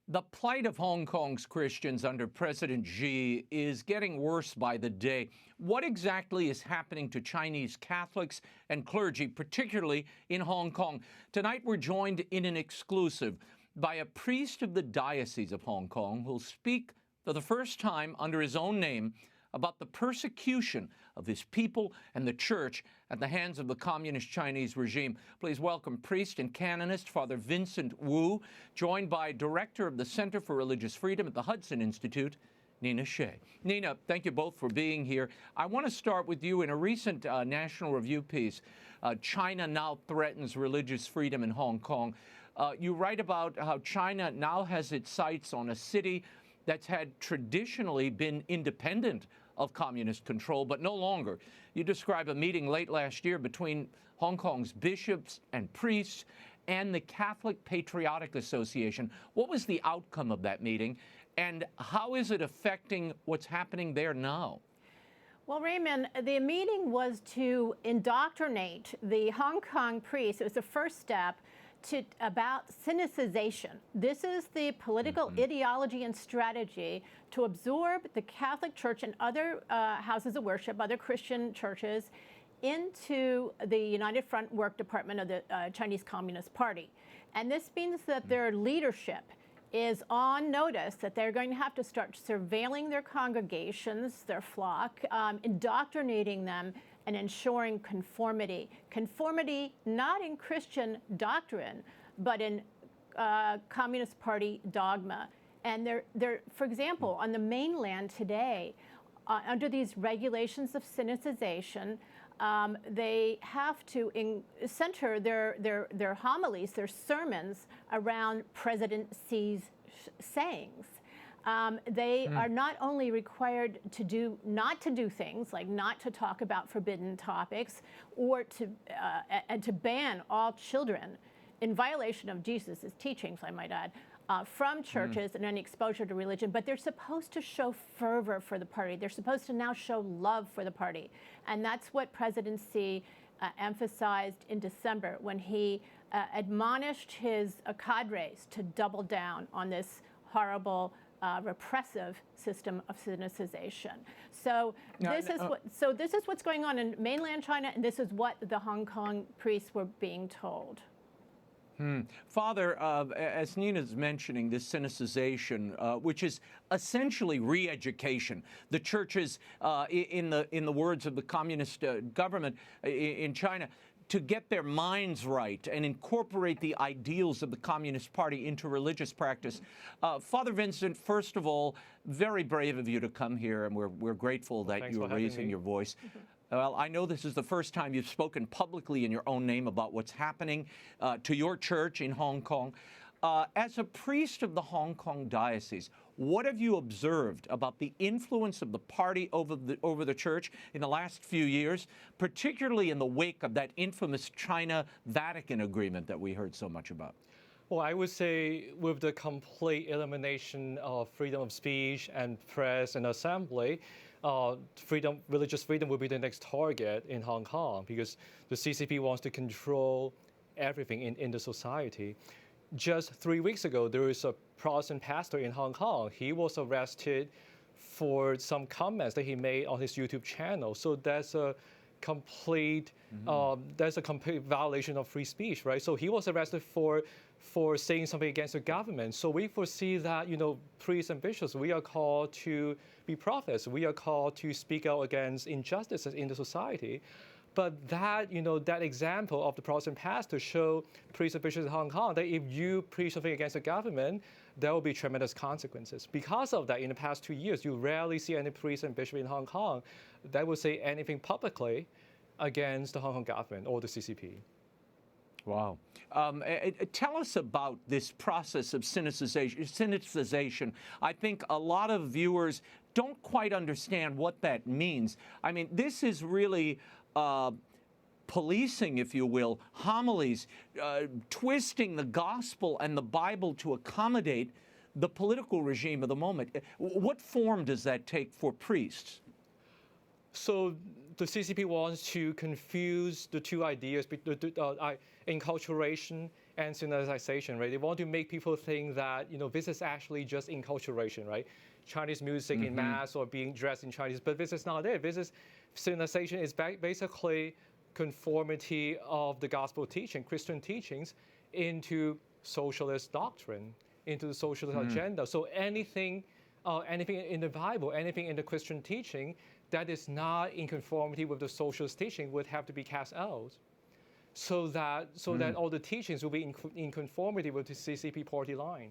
The plight of Hong Kong's Christians under President Xi is getting worse by the day. What exactly is happening to Chinese Catholics and clergy, particularly in Hong Kong? Tonight we're joined in an exclusive by a priest of the Diocese of Hong Kong who'll speak for the first time under his own name about the persecution of his people and the church at the hands of the communist Chinese regime. Please welcome priest and canonist Father Vincent Woo, joined by Director of the Center for Religious Freedom at the Hudson Institute, Nina Shea. Nina, thank you both for being here. I want to start with you. In a recent National Review piece, China now threatens religious freedom in Hong Kong. You write about how China now has its sights on a city that's had traditionally been independent of communist control, but no longer. You describe a meeting late last year between Hong Kong's bishops and priests and the Catholic Patriotic Association. What was the outcome of that meeting, and how is it affecting what's happening there now? Well, Raymond, the meeting was to indoctrinate the Hong Kong priests. It was the first step about synicization. This is the political ideology and strategy to absorb the Catholic Church and other houses of worship, other Christian churches, into the United Front Work Department of the Chinese Communist Party. And this means that their leadership is on notice that they're going to have to start surveilling their congregations, their flock, indoctrinating them, and ensuring conformity. Conformity not in Christian doctrine, but in Communist Party dogma. And they're, for example, on the mainland today, under these regulations of synicization, they have to center their homilies, their sermons, around President Xi's sayings. They are not only required to not to do things like not to talk about forbidden topics or to ban all children in violation of Jesus' teachings, I might add, from churches and any exposure to religion, but they're supposed to show fervor for the party. They're supposed to now show love for the party. And that's what President Xi emphasized in December when he admonished his cadres to double down on this horrible repressive system of synicization. So this is what's going on in mainland China, and this is what the Hong Kong priests were being told. Father, as Nina's mentioning, this synicization, which is essentially re-education, the churches, in the words of the communist government in China, to get their minds right and incorporate the ideals of the Communist Party into religious practice. Father Vincent, first of all, very brave of you to come here, and we're grateful that you're raising your voice. Well, I know this is the first time you've spoken publicly in your own name about what's happening to your church in Hong Kong. As a priest of the Hong Kong Diocese, what have you observed about the influence of the party over the church in the last few years, particularly in the wake of that infamous China-Vatican agreement that we heard so much about? Well, I would say with the complete elimination of freedom of speech and press and assembly, religious freedom will be the next target in Hong Kong because the CCP wants to control everything in the society. Just 3 weeks ago, there was a Protestant pastor in Hong Kong. He was arrested for some comments that he made on his YouTube channel. So that's a complete violation of free speech, right? So he was arrested for saying something against the government. So we foresee that, priests and bishops, we are called to be prophets. We are called to speak out against injustices in the society. But that, that example of the Protestant pastor showed priests and bishops in Hong Kong that if you preach something against the government, there will be tremendous consequences. Because of that, in the past 2 years, you rarely see any priest and bishop in Hong Kong that will say anything publicly against the Hong Kong government or the CCP. Wow. Tell us about this process of synicization. I think a lot of viewers don't quite understand what that means. I mean, this is really policing, if you will, homilies, twisting the gospel and the Bible to accommodate the political regime of the moment. What form does that take for priests? So the CCP wants to confuse the two ideas, enculturation and synthesization, right? They want to make people think that, this is actually just enculturation, right? Chinese music in mass or being dressed in Chinese, but this is not it. This is synthesization is basically conformity of the gospel teaching, Christian teachings, into socialist doctrine, into the socialist agenda. So anything in the Bible, anything in the Christian teaching that is not in conformity with the socialist teaching would have to be cast out, so that all the teachings will be in conformity with the CCP party line.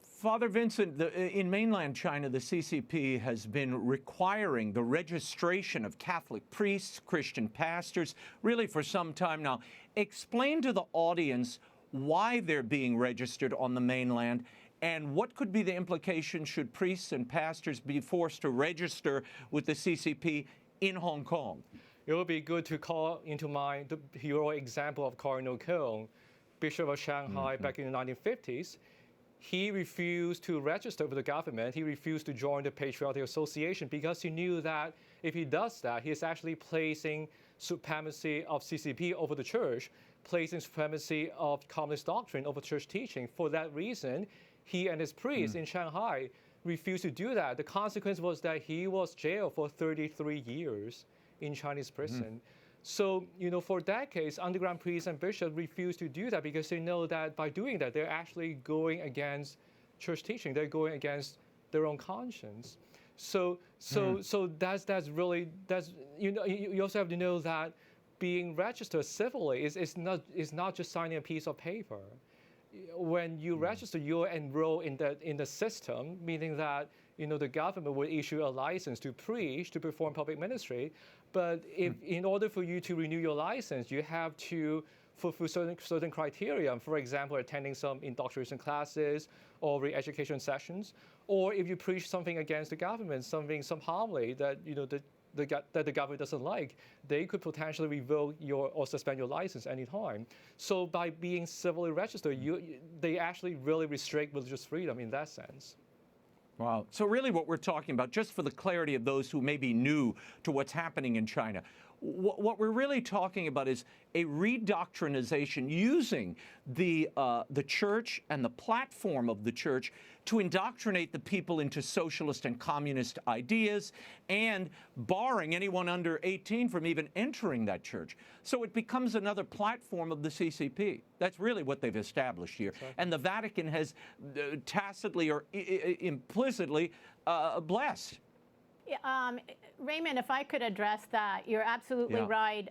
Father Vincent, in mainland China, the CCP has been requiring the registration of Catholic priests, Christian pastors, really for some time now. Explain to the audience why they're being registered on the mainland and what could be the implications should priests and pastors be forced to register with the CCP in Hong Kong. It would be good to call into mind the heroic example of Cardinal, Bishop of Shanghai back in the 1950s. He refused to register with the government. He refused to join the Patriotic Association because he knew that if he does that, he is actually placing supremacy of CCP over the church, placing supremacy of communist doctrine over church teaching. For that reason, he and his priests in Shanghai refused to do that. The consequence was that he was jailed for 33 years in Chinese prison. So, for decades, underground priests and bishops refuse to do that because they know that by doing that, they're actually going against church teaching. They're going against their own conscience. So that's really you also have to know that being registered civilly is not just signing a piece of paper. When you register, you're enrolled in the system, meaning that the government will issue a license to preach, to perform public ministry. But in order for you to renew your license, you have to fulfill certain criteria. For example, attending some indoctrination classes or re-education sessions, or if you preach something against the government, some homily that that the government doesn't like, they could potentially revoke or suspend your license anytime. So by being civilly registered, they actually really restrict religious freedom in that sense. Wow. So really what we're talking about, just for the clarity of those who may be new to what's happening in China, what we're really talking about is a redoctrinization using the church and the platform of the church to indoctrinate the people into socialist and communist ideas and barring anyone under 18 from even entering that church. So it becomes another platform of the CCP. That's really what they've established here. Exactly. And the Vatican has tacitly or implicitly blessed. Raymond, if I could address that, you're absolutely right.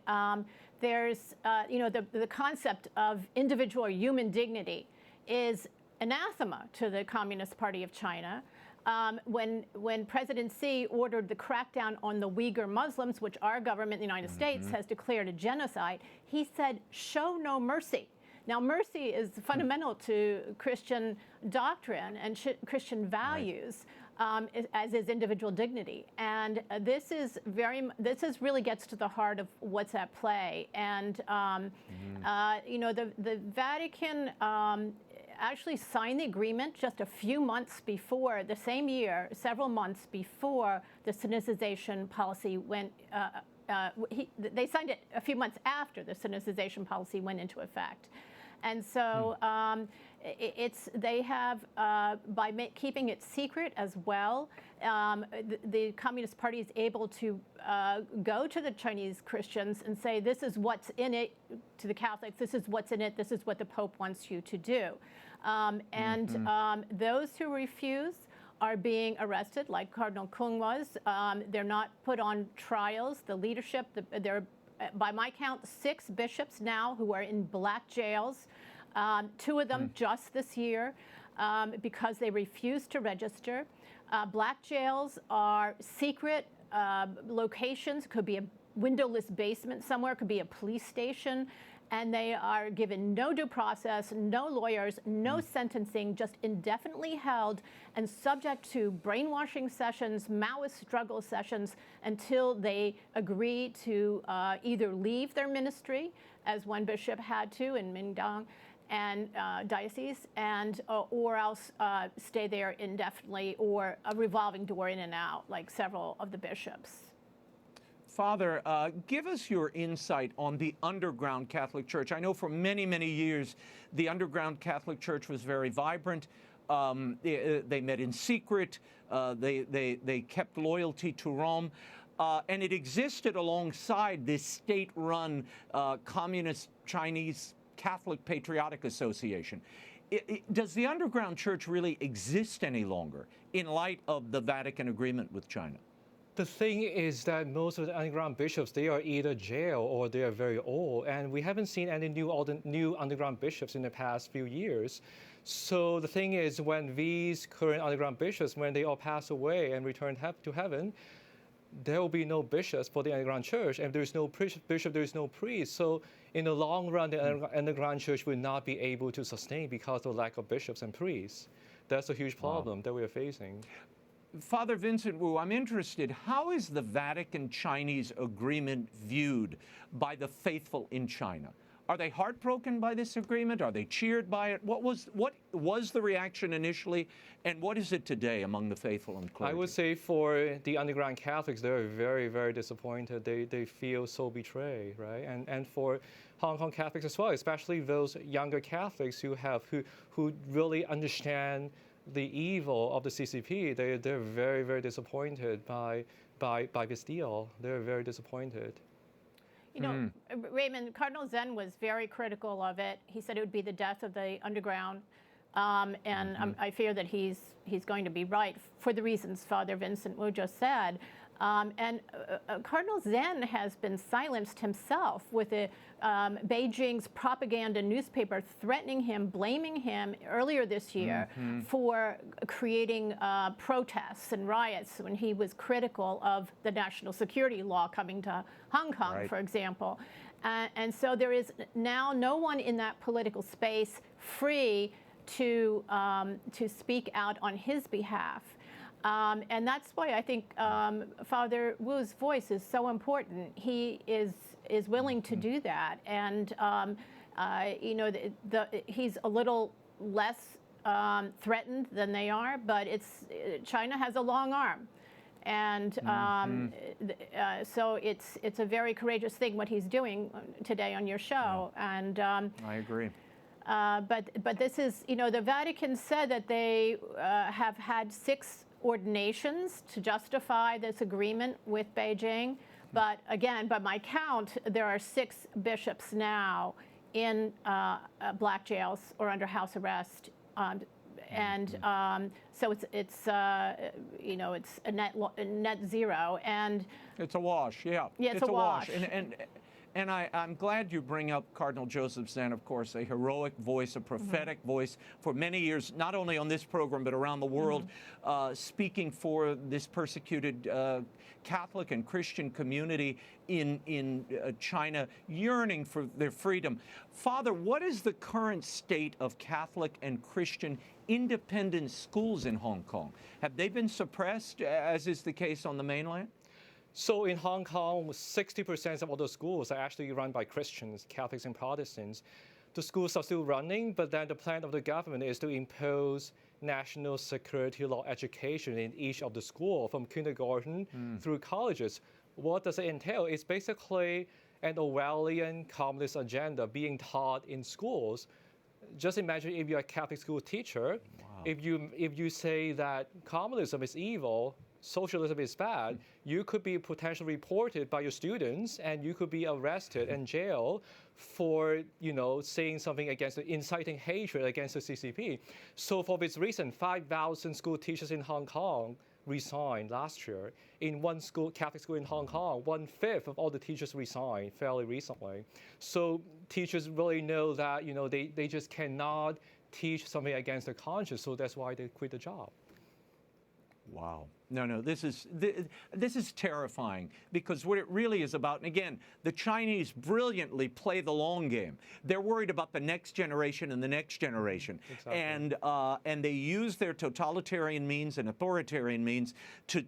There's, the concept of individual human dignity is anathema to the Communist Party of China. When President Xi ordered the crackdown on the Uyghur Muslims, which our government in the United States has declared a genocide, he said, show no mercy. Now, mercy is fundamental to Christian doctrine and Christian values. As is individual dignity, and this really gets to the heart of what's at play. And the Vatican actually signed the agreement just a few months before, the same year, several months before the Sinicization policy went. They signed it a few months after the Sinicization policy went into effect. And so they have, by keeping it secret as well, the Communist Party is able to go to the Chinese Christians and say, this is what's in it, to the Catholics, this is what's in it, this is what the Pope wants you to do. Those who refuse are being arrested, like Cardinal Kung was. They're not put on trials. The leadership, there are, by my count, 6 bishops now who are in black jails, 2 of them just this year because they refused to register. Black jails are secret locations, could be a windowless basement somewhere, could be a police station, and they are given no due process, no lawyers, no sentencing, just indefinitely held and subject to brainwashing sessions, Maoist struggle sessions, until they agree to either leave their ministry, as one bishop had to in Mingdang and Diocese, and or else stay there indefinitely, or a revolving door in and out, like several of the bishops. Father, give us your insight on the underground Catholic Church. I know for many, many years, the underground Catholic Church was very vibrant. They met in secret. They kept loyalty to Rome. And it existed alongside this state-run Communist Chinese Catholic Patriotic Association. Does the underground church really exist any longer in light of the Vatican agreement with China? The thing is that most of the underground bishops, they are either jail or they are very old, and we haven't seen any new underground bishops in the past few years. So the thing is, when these current underground bishops, when they all pass away and return to heaven, there will be no bishops for the underground church, and there's no bishop, there's no priest. So in the long run, the underground church will not be able to sustain because of lack of bishops and priests. That's a huge problem that we are facing. Father Vincent Woo, I'm interested, how is the Vatican-Chinese agreement viewed by the faithful in China? Are they heartbroken by this agreement? Are they cheered by it? What was the reaction initially, and what is it today among the faithful and clergy? I would say for the underground Catholics, they're very, very disappointed. They feel so betrayed, right? And for Hong Kong Catholics as well, especially those younger Catholics who really understand the evil of the CCP, they're very, very disappointed by this deal. They're very disappointed. You know, Raymond, Cardinal Zen was very critical of it. He said it would be the death of the underground, and I fear that he's going to be right for the reasons Father Vincent Woo just said. Cardinal Zen has been silenced himself with Beijing's propaganda newspaper threatening him, blaming him earlier this year for creating protests and riots when he was critical of the national security law coming to Hong Kong, for example. And so there is now no one in that political space free to speak out on his behalf. And that's why I think Father Woo's voice is so important. He is willing to do that, and you know, he's a little less threatened than they are. But China has a long arm, and so it's a very courageous thing what he's doing today on your show. And I agree. But this is, you know, the Vatican said that they have had 6 ordinations to justify this agreement with Beijing. But again, by my count, there are 6 bishops now in black jails or under house arrest. So it's you know, it's a net zero. And it's a wash, yeah. Yeah, it's a wash. And I'm glad you bring up Cardinal Joseph Zen, of course, a heroic voice, a prophetic voice for many years, not only on this program, but around the world, speaking for this persecuted Catholic and Christian community in China, yearning for their freedom. Father, what is the current state of Catholic and Christian independent schools in Hong Kong? Have they been suppressed, as is the case on the mainland? So in Hong Kong, 60% of all the schools are actually run by Christians, Catholics and Protestants. The schools are still running, but then the plan of the government is to impose national security law education in each of the schools, from kindergarten through colleges. What does it entail? It's basically an Orwellian communist agenda being taught in schools. Just imagine if you're a Catholic school teacher, if you say that communism is evil, socialism is bad, you could be potentially reported by your students, and you could be arrested and jailed for, you know, saying something against, inciting hatred against the CCP. So for this reason, 5,000 school teachers in Hong Kong resigned last year. In one school, Catholic school in Hong Kong, 1/5 of all the teachers resigned fairly recently. So teachers really know that, you know, they just cannot teach something against their conscience, so that's why they quit the job. Wow. No, this is terrifying, because what it really is about, and again, the Chinese brilliantly play the long game. They're worried about the next generation and the next generation. Exactly. And they use their totalitarian means and authoritarian means to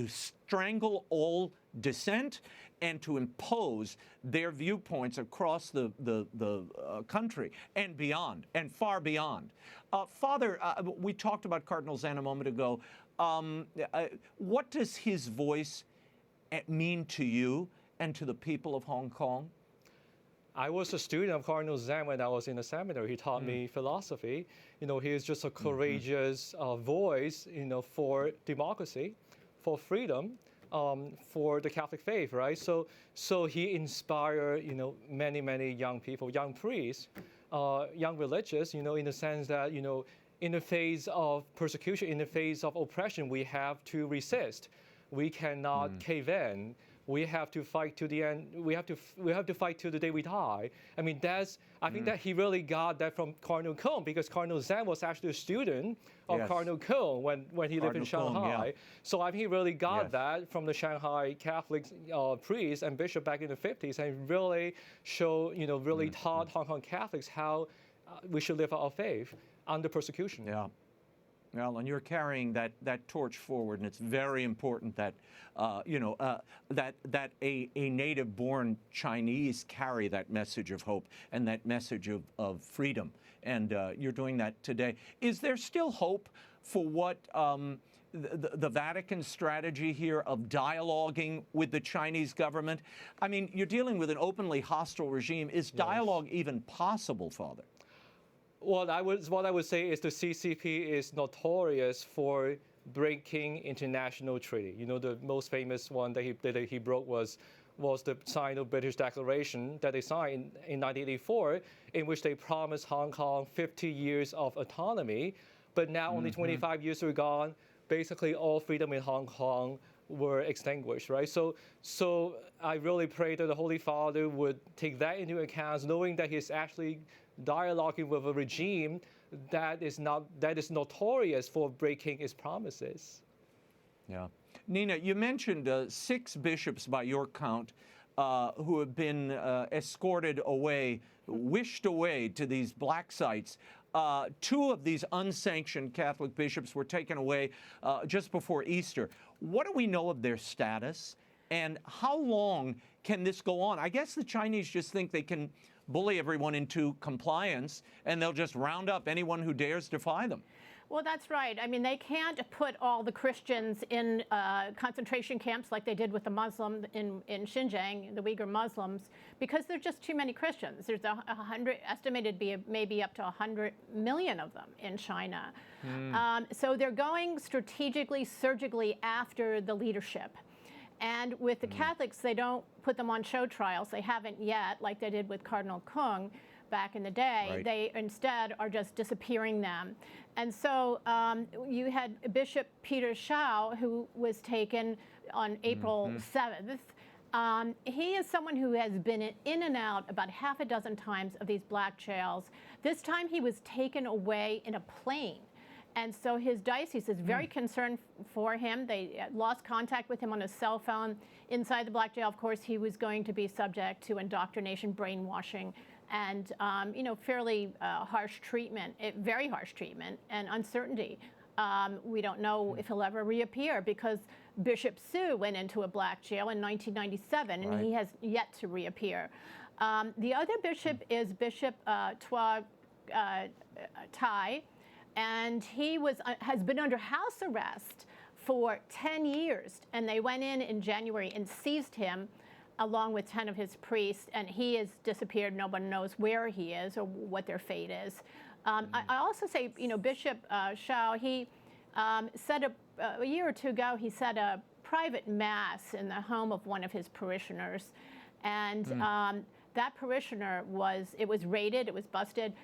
strangle all dissent and to impose their viewpoints across the country and beyond, and far beyond. Father, we talked about Cardinal Zen a moment ago. What does his voice mean to you and to the people of Hong Kong? I was a student of Cardinal Zen when I was in the seminary. He taught me philosophy. He is just a courageous voice, for democracy, for freedom, for the Catholic faith, right? So he inspired, many young people, young priests, young religious, in the sense that, in the face of persecution, in the face of oppression, we have to resist. We cannot cave in. We have to fight to the end. We have to fight to the day we die. I mean, I think that he really got that from Cardinal Kung, because Cardinal Zen was actually a student of Cardinal Kung when he lived in Shanghai. Yeah. So I think he really got that from the Shanghai Catholic priest and bishop back in the 50s, and really showed, really taught Hong Kong Catholics how we should live our faith under persecution. Yeah. Well, and you're carrying that torch forward, and it's very important that that a native-born Chinese carry that message of hope and that message of freedom, and you're doing that today. Is there still hope for what the Vatican strategy here of dialoguing with the Chinese government? I mean, you're dealing with an openly hostile regime. Is dialogue even possible, Father? What I would say is the CCP is notorious for breaking international treaty. The most famous one that he broke was the Sino-British Declaration that they signed in 1984, in which they promised Hong Kong 50 years of autonomy. But now, only 25 years are gone. Basically, all freedom in Hong Kong were extinguished, right? So I really pray that the Holy Father would take that into account, knowing that he's actually dialoguing with a regime that is notorious for breaking its promises. Yeah. Nina, you mentioned 6 bishops by your count who have been escorted away, wished away to these black sites. 2 of these unsanctioned Catholic bishops were taken away just before Easter. What do we know of their status, and how long can this go on? I guess the Chinese just think they can bully everyone into compliance, and they'll just round up anyone who dares defy them. Well, that's right. I mean, they can't put all the Christians in concentration camps like they did with the Muslims in Xinjiang, the Uyghur Muslims, because there's just too many Christians. There's estimated to be maybe up to 100 million of them in China. So they're going strategically, surgically after the leadership. And with the Catholics, they don't put them on show trials. They haven't yet, like they did with Cardinal Kung back in the day. Right. They instead are just disappearing them. And so you had Bishop Peter Shao, who was taken on April 7th. He is someone who has been in and out about half a dozen times of these black jails. This time he was taken away in a plane. And so his diocese is very concerned for him. They lost contact with him on his cell phone. Inside the black jail, of course, he was going to be subject to indoctrination, brainwashing, and fairly harsh treatment, very harsh treatment, and uncertainty. We don't know if he'll ever reappear, because Bishop Su went into a black jail in 1997, and he has yet to reappear. The other bishop is Bishop Tua Tai. And he has been under house arrest for 10 years. And they went in January and seized him along with 10 of his priests. And he has disappeared. Nobody knows where he is or what their fate is. I also say, Bishop Shao, he said a year or two ago, he said a private mass in the home of one of his parishioners. And that parishioner was raided, it was busted.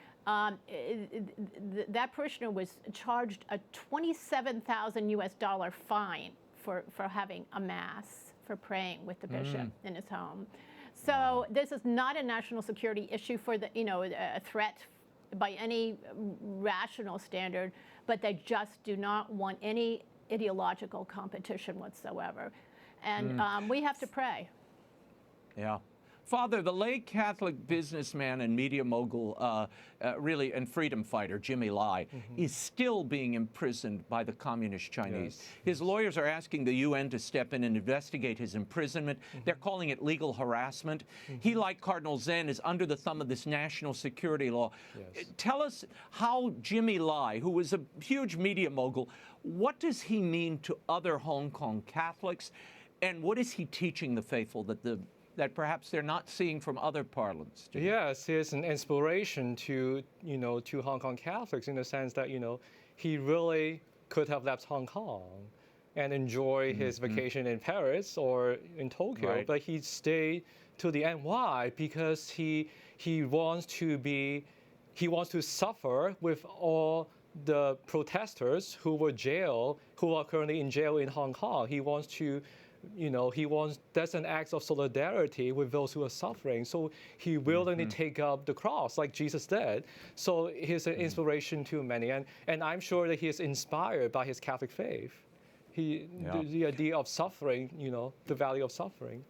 That parishioner was charged a $27,000 US fine for having a mass, for praying with the bishop in his home. So this is not a national security issue for a threat by any rational standard, but they just do not want any ideological competition whatsoever. And we have to pray. Yeah. Father, the late Catholic businessman and media mogul, and freedom fighter, Jimmy Lai, is still being imprisoned by the Communist Chinese. Yes. His lawyers are asking the UN to step in and investigate his imprisonment. They're calling it legal harassment. He, like Cardinal Zen, is under the thumb of this national security law. Yes. Tell us how Jimmy Lai, who was a huge media mogul, what does he mean to other Hong Kong Catholics? And what is he teaching the faithful that perhaps they're not seeing from other parlants? Yes, he's an inspiration to Hong Kong Catholics in the sense that he really could have left Hong Kong and enjoy his vacation in Paris or in Tokyo, Right. but he stayed to the end. Why? Because he wants to suffer with all the protesters who are currently in jail in Hong Kong. He wants to, that's an act of solidarity with those who are suffering. So he willingly take up the cross like Jesus did. So he's an inspiration to many. And I'm sure that he is inspired by his Catholic faith. The idea of suffering, the value of suffering.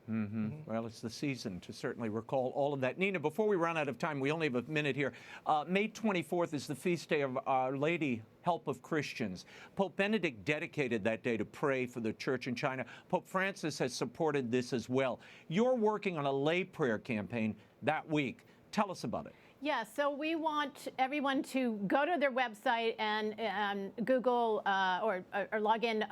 Well, it's the season to certainly recall all of that. Nina, before we run out of time, we only have a minute here. May 24th is the feast day of Our Lady, Help of Christians. Pope Benedict dedicated that day to pray for the church in China. Pope Francis has supported this as well. You're working on a lay prayer campaign that week. Tell us about it. Yeah, so we want everyone to go to their website and Google or log in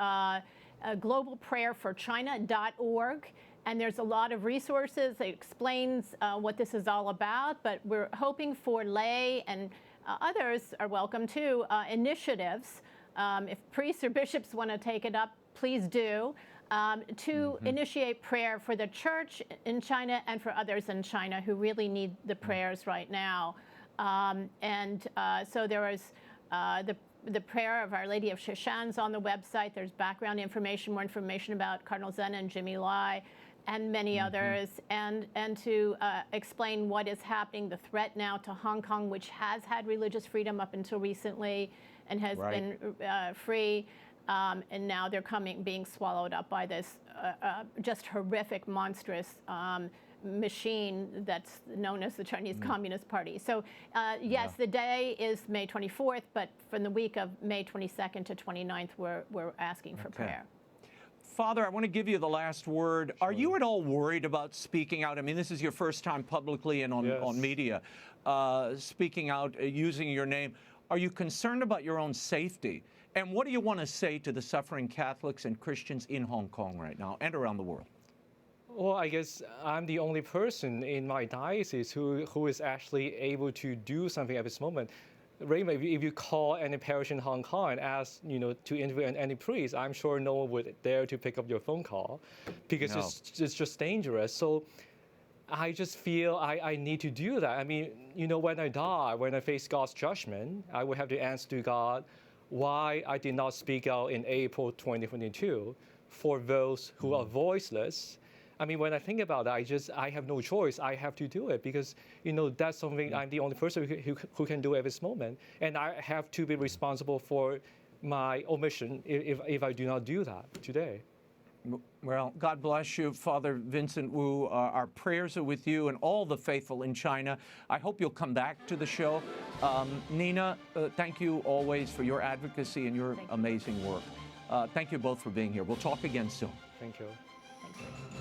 globalprayerforchina.org. And there's a lot of resources. It explains what this is all about, but we're hoping for lay and others are welcome too, initiatives. If priests or bishops want to take it up, please do, to initiate prayer for the church in China and for others in China who really need the prayers right now. So there is the prayer of Our Lady of Sheshan's on the website. There's background information, more information about Cardinal Zen and Jimmy Lai, and many others, and to explain what is happening, the threat now to Hong Kong, which has had religious freedom up until recently and has been free, and now they're being swallowed up by this just horrific, monstrous machine that's known as the Chinese Communist Party. So yes, the day is May 24th, but from the week of May 22nd to 29th, we're asking for prayer. Father, I want to give you the last word. Sure. Are you at all worried about speaking out? I mean, this is your first time publicly and on media, speaking out, using your name. Are you concerned about your own safety? And what do you want to say to the suffering Catholics and Christians in Hong Kong right now and around the world? Well, I guess I'm the only person in my diocese who is actually able to do something at this moment. Raymond, if you call any parish in Hong Kong and ask, to interview any priest, I'm sure no one would dare to pick up your phone call because it's just dangerous. So I just feel I need to do that. I mean, when I die, when I face God's judgment, I will have to answer to God why I did not speak out in April 2022 for those who are voiceless. I mean, when I think about that, I have no choice. I have to do it because, that's something I'm the only person who can do at this moment. And I have to be responsible for my omission if I do not do that today. Well, God bless you, Father Vincent Woo. Our prayers are with you and all the faithful in China. I hope you'll come back to the show. Nina, thank you always for your advocacy and your amazing work. Thank you both for being here. We'll talk again soon. Thank you. Thank you.